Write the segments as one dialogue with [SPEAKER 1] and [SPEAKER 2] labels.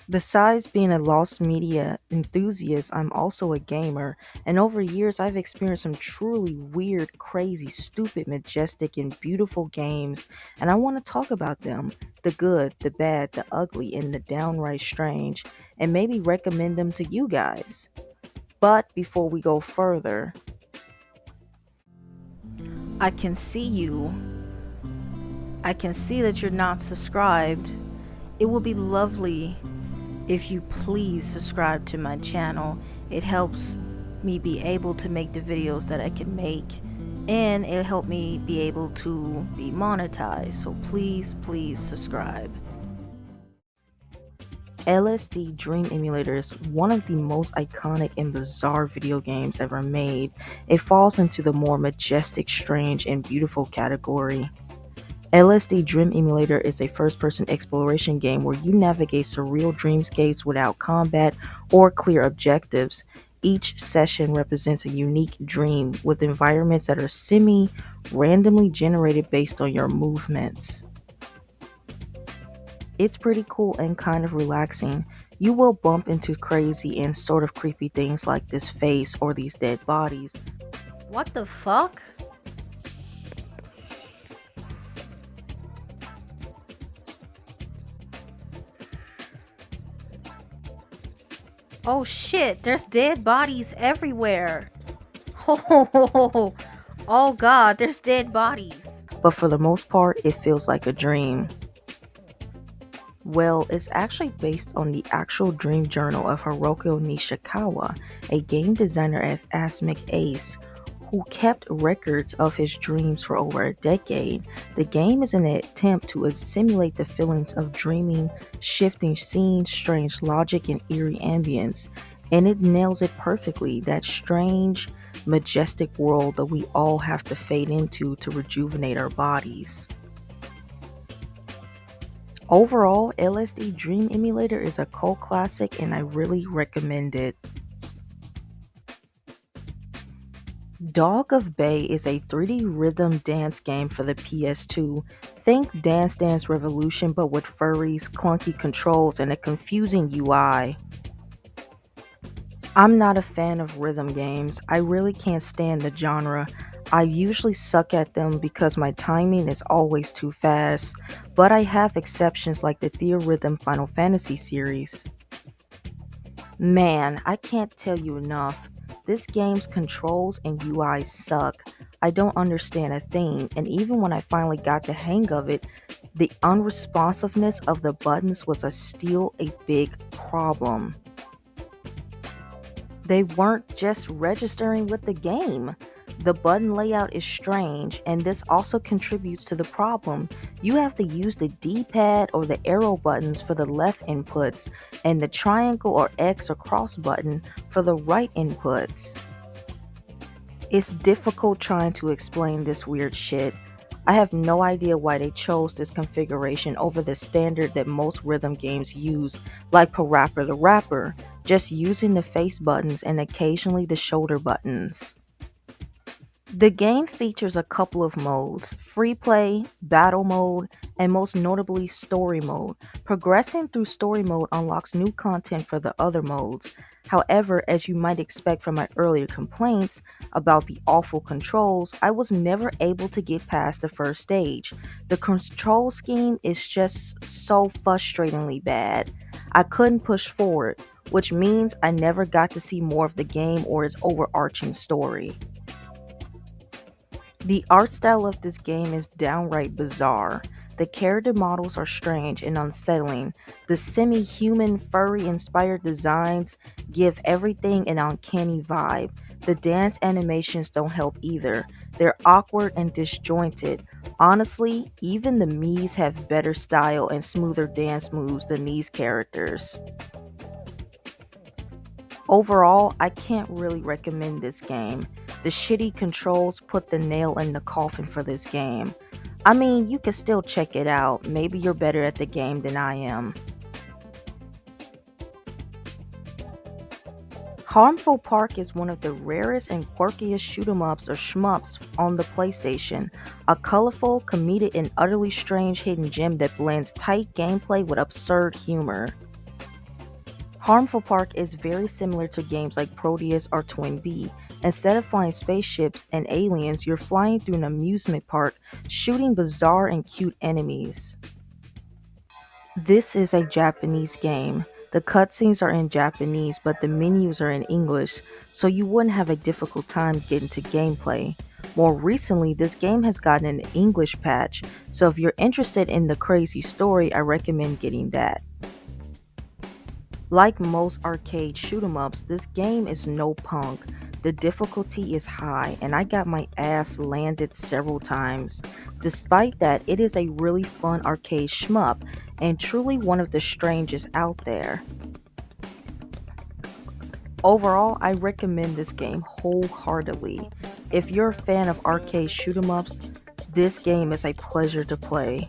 [SPEAKER 1] Besides being a lost media enthusiast, I'm also a gamer, and over years I've experienced some truly weird, crazy, stupid, majestic, and beautiful games, and I want to talk about them, the good, the bad, the ugly, and the downright strange, and maybe recommend them to you guys. But before we go further, I can see you. I can see that you're not subscribed. It will be lovely if you please subscribe to my channel. It helps me be able to make the videos that I can make, and it'll help me be able to be monetized. So please subscribe. LSD Dream Emulator is one of the most iconic and bizarre video games ever made. It falls into the more majestic, strange, and beautiful category. LSD Dream Emulator is a first-person exploration game where you navigate surreal dreamscapes without combat or clear objectives. Each session represents a unique dream with environments that are randomly generated based on your movements. It's pretty cool and kind of relaxing. You will bump into crazy and sort of creepy things like this face or these dead bodies. What the fuck? Oh shit, there's dead bodies everywhere. Oh, oh god, there's dead bodies. But for the most part, it feels like a dream. Well, it's actually based on the actual dream journal of Hiroko Nishikawa, a game designer at Asmic Ace, who kept records of his dreams for over a decade. The game is an attempt to simulate the feelings of dreaming, shifting scenes, strange logic, and eerie ambience, and it nails it perfectly, that strange, majestic world that we all have to fade into to rejuvenate our bodies. Overall, LSD Dream Emulator is a cult classic and I really recommend it. Dog of Bay is a 3D rhythm dance game for the PS2. Think Dance Dance Revolution but with furries, clunky controls, and a confusing UI. I'm not a fan of rhythm games. I really can't stand the genre. I usually suck at them because my timing is always too fast, but I have exceptions like the Theorhythm Final Fantasy series. Man, I can't tell you enough. This game's controls and UI suck. I don't understand a thing, and even when I finally got the hang of it, the unresponsiveness of the buttons was still a big problem. They weren't just registering with the game. The button layout is strange, and this also contributes to the problem. You have to use the D-pad or the arrow buttons for the left inputs, and the triangle or X or cross button for the right inputs. It's difficult trying to explain this weird shit. I have no idea why they chose this configuration over the standard that most rhythm games use, like Parappa the Rapper, just using the face buttons and occasionally the shoulder buttons. The game features a couple of modes: free play, battle mode, and most notably story mode. Progressing through story mode unlocks new content for the other modes. However, as you might expect from my earlier complaints about the awful controls, I was never able to get past the first stage. The control scheme is just so frustratingly bad. I couldn't push forward, which means I never got to see more of the game or its overarching story. The art style of this game is downright bizarre. The character models are strange and unsettling. The semi-human, furry-inspired designs give everything an uncanny vibe. The dance animations don't help either. They're awkward and disjointed. Honestly, even the Miis have better style and smoother dance moves than these characters. Overall, I can't really recommend this game. The shitty controls put the nail in the coffin for this game. I mean, you can still check it out. Maybe you're better at the game than I am. Harmful Park is one of the rarest and quirkiest shoot 'em ups or shmups on the PlayStation. A colorful, comedic, and utterly strange hidden gem that blends tight gameplay with absurd humor. Harmful Park is very similar to games like Proteus or Twin B. Instead of flying spaceships and aliens, you're flying through an amusement park, shooting bizarre and cute enemies. This is a Japanese game. The cutscenes are in Japanese, but the menus are in English, so you wouldn't have a difficult time getting to gameplay. More recently, this game has gotten an English patch, so if you're interested in the crazy story, I recommend getting that. Like most arcade shoot 'em ups, this game is no punk. The difficulty is high, and I got my ass landed several times. Despite that, it is a really fun arcade shmup, and truly one of the strangest out there. Overall, I recommend this game wholeheartedly. If you're a fan of arcade shoot 'em ups, this game is a pleasure to play.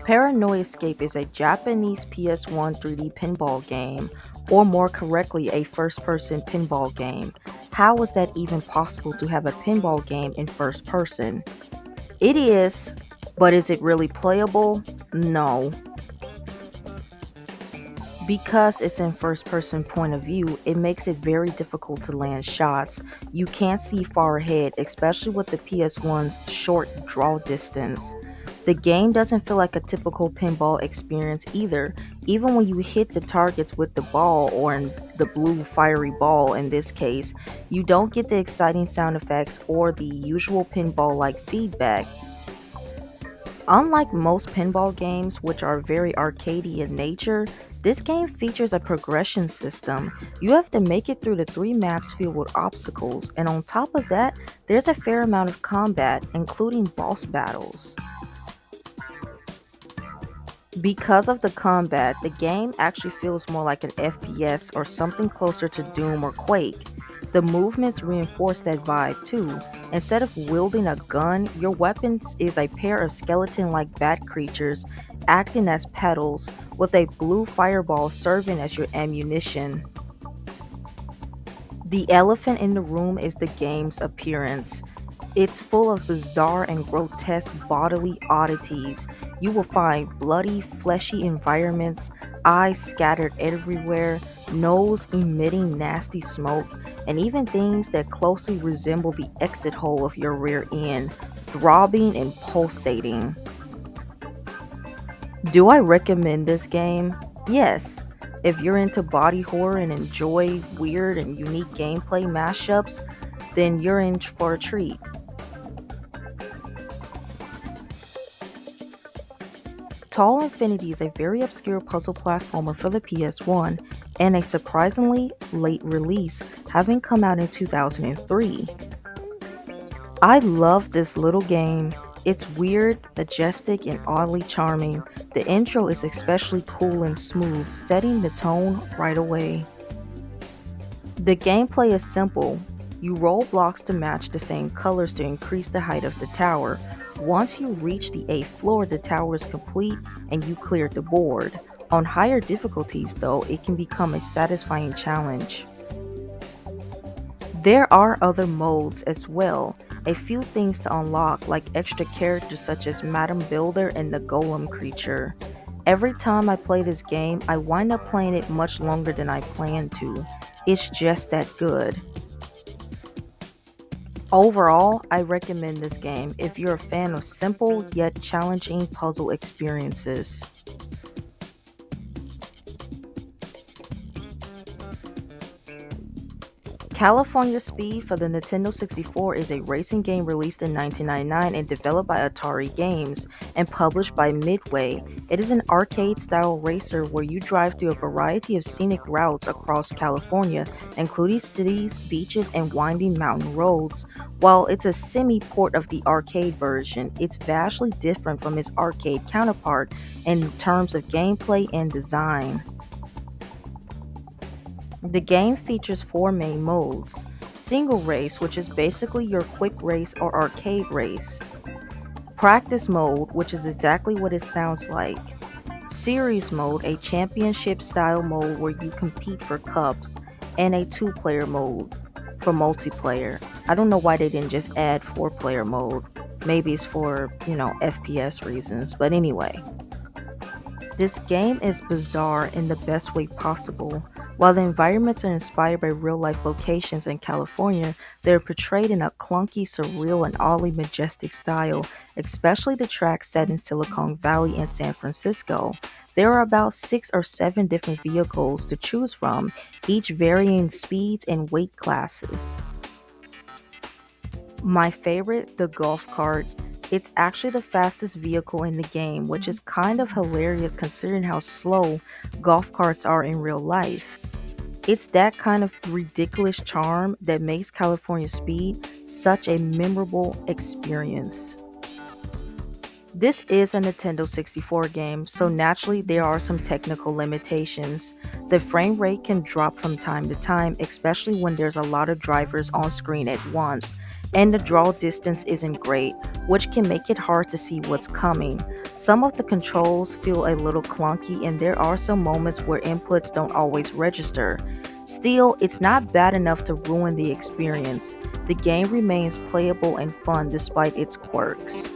[SPEAKER 1] Paranoia Escape is a Japanese PS1 3D pinball game, or more correctly, a first person pinball game. How is that even possible to have a pinball game in first person? It is, but is it really playable? No. Because it's in first person point of view, it makes it very difficult to land shots. You can't see far ahead, especially with the PS1's short draw distance. The game doesn't feel like a typical pinball experience either. Even when you hit the targets with the ball, or in the blue fiery ball in this case, you don't get the exciting sound effects or the usual pinball like feedback. Unlike most pinball games, which are very arcadey in nature, this game features a progression system. You have to make it through the 3 maps filled with obstacles, and on top of that, there's a fair amount of combat, including boss battles. Because of the combat, the game actually feels more like an FPS or something closer to Doom or Quake. The movements reinforce that vibe too. Instead of wielding a gun, your weapon is a pair of skeleton-like bat creatures acting as pedals, with a blue fireball serving as your ammunition. The elephant in the room is the game's appearance. It's full of bizarre and grotesque bodily oddities. You will find bloody, fleshy environments, eyes scattered everywhere, nose emitting nasty smoke, and even things that closely resemble the exit hole of your rear end, throbbing and pulsating. Do I recommend this game? Yes. If you're into body horror and enjoy weird and unique gameplay mashups, then you're in for a treat. Tall Infinity is a very obscure puzzle platformer for the PS1 and a surprisingly late release, having come out in 2003. I love this little game. It's weird, majestic, and oddly charming. The intro is especially cool and smooth, setting the tone right away. The gameplay is simple. You roll blocks to match the same colors to increase the height of the tower. Once you reach the 8th floor, the tower is complete and you cleared the board. On higher difficulties though, it can become a satisfying challenge. There are other modes as well, a few things to unlock, like extra characters such as Madam Builder and the Golem creature. Every time I play this game, I wind up playing it much longer than I planned to. It's just that good. Overall, I recommend this game if you're a fan of simple yet challenging puzzle experiences. California Speed for the Nintendo 64 is a racing game released in 1999 and developed by Atari Games and published by Midway. It is an arcade-style racer where you drive through a variety of scenic routes across California, including cities, beaches, and winding mountain roads. While it's a semi-port of the arcade version, it's vastly different from its arcade counterpart in terms of gameplay and design. The game features 4 main modes. Single race, which is basically your quick race or arcade race. Practice mode, which is exactly what it sounds like. Series mode, a championship style mode where you compete for cups. And a 2-player mode for multiplayer. I don't know why they didn't just add 4-player mode. Maybe it's for, FPS reasons. But anyway, this game is bizarre in the best way possible. While the environments are inspired by real life locations in California, they're portrayed in a clunky, surreal, and oddly majestic style, especially the tracks set in Silicon Valley and San Francisco. There are about 6 or 7 different vehicles to choose from, each varying speeds and weight classes. My favorite, the golf cart. It's actually the fastest vehicle in the game, which is kind of hilarious considering how slow golf carts are in real life. It's that kind of ridiculous charm that makes California Speed such a memorable experience. This is a Nintendo 64 game, so naturally there are some technical limitations. The frame rate can drop from time to time, especially when there's a lot of drivers on screen at once, and the draw distance isn't great, which can make it hard to see what's coming. Some of the controls feel a little clunky, and there are some moments where inputs don't always register. Still, it's not bad enough to ruin the experience. The game remains playable and fun despite its quirks.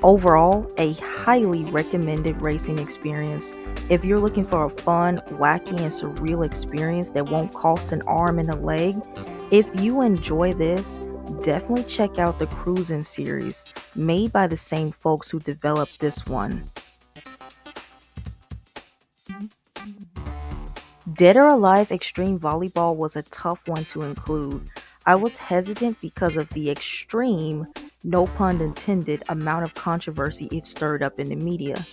[SPEAKER 1] Overall, a highly recommended racing experience. If you're looking for a fun, wacky, and surreal experience that won't cost an arm and a leg, if you enjoy this, definitely check out the Cruisin' series, made by the same folks who developed this one. Dead or Alive Extreme Volleyball was a tough one to include. I was hesitant because of the extreme, no pun intended, amount of controversy it stirred up in the media.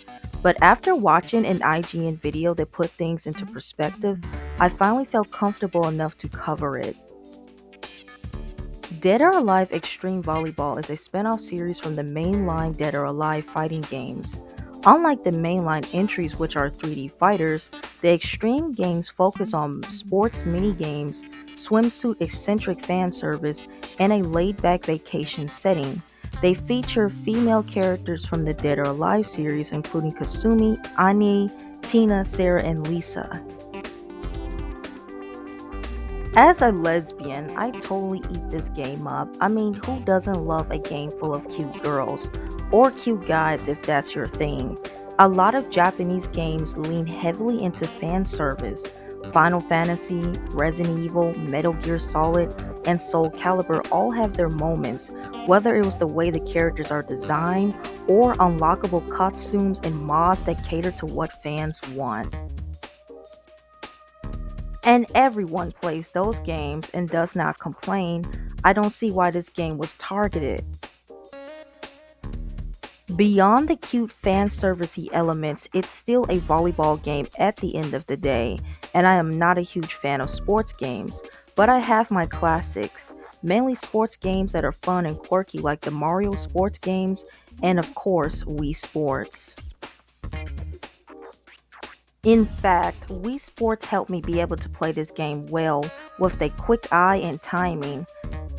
[SPEAKER 1] But after watching an IGN video that put things into perspective, I finally felt comfortable enough to cover it. Dead or Alive Extreme Volleyball is a spin-off series from the mainline Dead or Alive fighting games. Unlike the mainline entries, which are 3D fighters, the Extreme games focus on sports mini-games, swimsuit eccentric fan service, and a laid-back vacation setting. They feature female characters from the Dead or Alive series, including Kasumi, Anye, Tina, Sarah, and Lisa. As a lesbian, I totally eat this game up. I mean, who doesn't love a game full of cute girls? Or cute guys if that's your thing. A lot of Japanese games lean heavily into fan service. Final Fantasy, Resident Evil, Metal Gear Solid, and Soul Calibur all have their moments, whether it was the way the characters are designed or unlockable costumes and mods that cater to what fans want. And everyone plays those games and does not complain. I don't see why this game was targeted. Beyond the cute fan servicey elements, it's still a volleyball game at the end of the day, and I am not a huge fan of sports games, but I have my classics, mainly sports games that are fun and quirky like the Mario sports games and of course Wii Sports. In fact, Wii Sports helped me be able to play this game well with a quick eye and timing.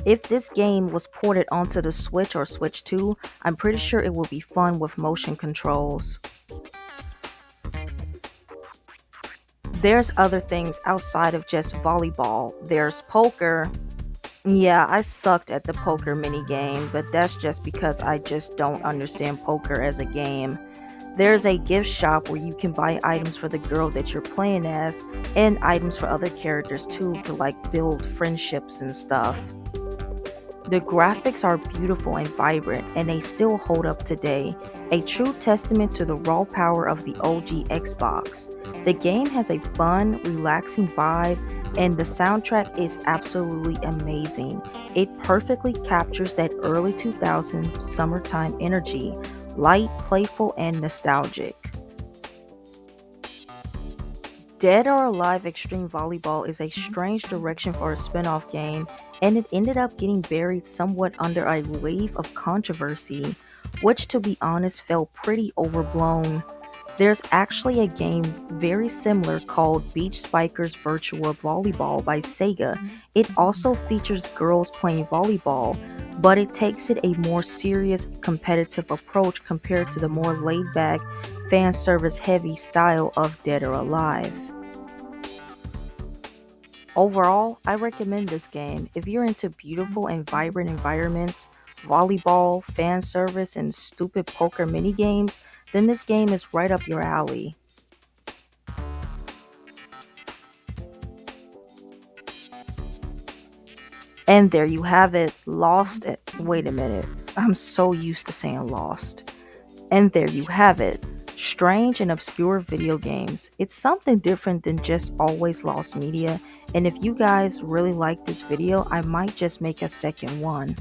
[SPEAKER 1] If this game was ported onto the Switch or Switch 2, I'm pretty sure it would be fun with motion controls. There's other things outside of just volleyball. There's poker. Yeah, I sucked at the poker minigame, but that's just because I just don't understand poker as a game. There's a gift shop where you can buy items for the girl that you're playing as, and items for other characters too to like build friendships and stuff. The graphics are beautiful and vibrant, and they still hold up today, a true testament to the raw power of the OG Xbox. The game has a fun, relaxing vibe, and the soundtrack is absolutely amazing. It perfectly captures that early 2000s summertime energy, light, playful, and nostalgic. Dead or Alive Extreme Volleyball is a strange direction for a spin-off game, and it ended up getting buried somewhat under a wave of controversy, which to be honest felt pretty overblown. There's actually a game very similar called Beach Spikers Virtual Volleyball by Sega. It also features girls playing volleyball, but it takes it a more serious competitive approach compared to the more laid-back, fan service heavy style of Dead or Alive. Overall, I recommend this game if you're into beautiful and vibrant environments, volleyball, fan service, and stupid poker mini games, then this game is right up your alley. And there you have it, Lost. Wait a minute, I'm so used to saying Lost. And there you have it, strange and obscure video games. It's something different than just always lost media, and if you guys really like this video, I might just make a second one.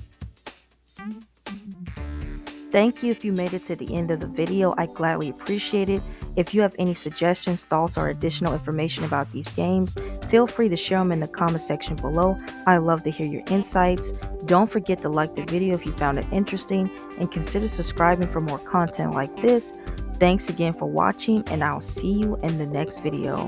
[SPEAKER 1] Thank you if you made it to the end of the video, I gladly appreciate it. If you have any suggestions, thoughts, or additional information about these games, feel free to share them in the comment section below. I love to hear your insights. Don't forget to like the video if you found it interesting, and consider subscribing for more content like this. Thanks again for watching, and I'll see you in the next video.